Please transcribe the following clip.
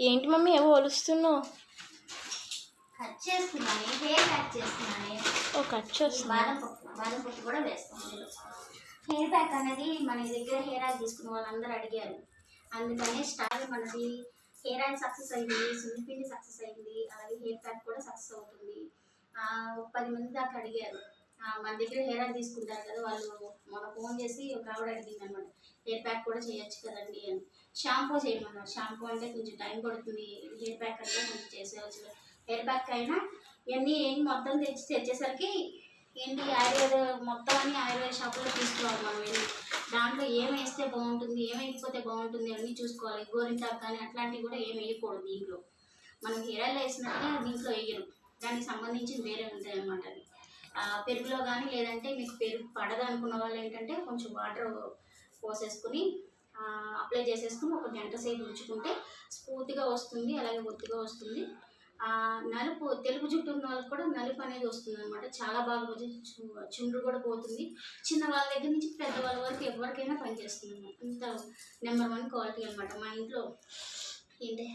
ఏంటి మమ్మీ ఏవో ఒలుస్తున్నావు? కట్ చేస్తున్నాను, హెయిర్ కట్ చేస్తున్నాను. ఓ కట్ చేస్తున్నా. బాదం పప్పు కూడా వేస్తాం. హెయిర్ ప్యాక్ అనేది మన దగ్గర హెయిర్ ఆయిల్ తీసుకున్న వాళ్ళందరూ అడిగారు, అందుకని స్టార్ మనది హెయిర్ ఆయిల్ సక్సెస్ అయింది, సున్నిపిండి సక్సెస్ అయింది, అలాగే హెయిర్ ప్యాక్ కూడా సక్సెస్ అవుతుంది. 10 మంది దాకా అడిగారు. మన దగ్గర హెయిర్ ఆయిల్ తీసుకుంటారు కదా వాళ్ళు, మన ఫోన్ చేసి ఒక ఆవిడ అడిగింది అనమాట, హెయిర్ ప్యాక్ కూడా చేయొచ్చు కదండి అని. షాంపూ చేయమన్నారు. షాంపూ అంటే కొంచెం టైం పడుతుంది, హెయిర్ ప్యాక్ అంటే కొంచెం చేసేవచ్చు. హెయిర్ ప్యాక్ అయినా ఇవన్నీ మొత్తం తెచ్చేసరికి ఏంటి ఆయుర్వేద మొత్తం అన్ని ఆయుర్వేద షాపులో తీసుకోవాలి మనం వెళ్ళి. దాంట్లో ఏం వేస్తే బాగుంటుంది, ఏం వేయకపోతే బాగుంటుంది అన్నీ చూసుకోవాలి. గోరింటాకు కానీ అట్లాంటివి కూడా ఏం వేయకూడదు దీంట్లో. మనం హెయిర్ ఆయిల్ వేసినట్టుగా దీంట్లో వేయరు, దానికి సంబంధించి వేరే ఉంటాయి అన్నమాట. అది పెరుగులో కానీ, లేదంటే మీకు పెరుగు పడదు అనుకున్న వాళ్ళు ఏంటంటే కొంచెం వాటర్ పోసేసుకుని అప్లై చేసేసుకుని ఒక గంట సేపు ఉంచుకుంటే స్మూత్గా వస్తుంది, అలాగే ఒత్తుగా వస్తుంది. నలుపు తెలుపు జుట్టు ఉన్న వాళ్ళకి కూడా నలుపు అనేది వస్తుంది అనమాట. చాలా బాగా చుండ్రు కూడా పోతుంది. చిన్న వాళ్ళ దగ్గర నుంచి పెద్దవాళ్ళ వరకు ఎవరికైనా పనిచేస్తుంది అనమాట. ఇంత నెంబర్ 1 క్వాలిటీ అనమాట. మా ఇంట్లో ఏంటి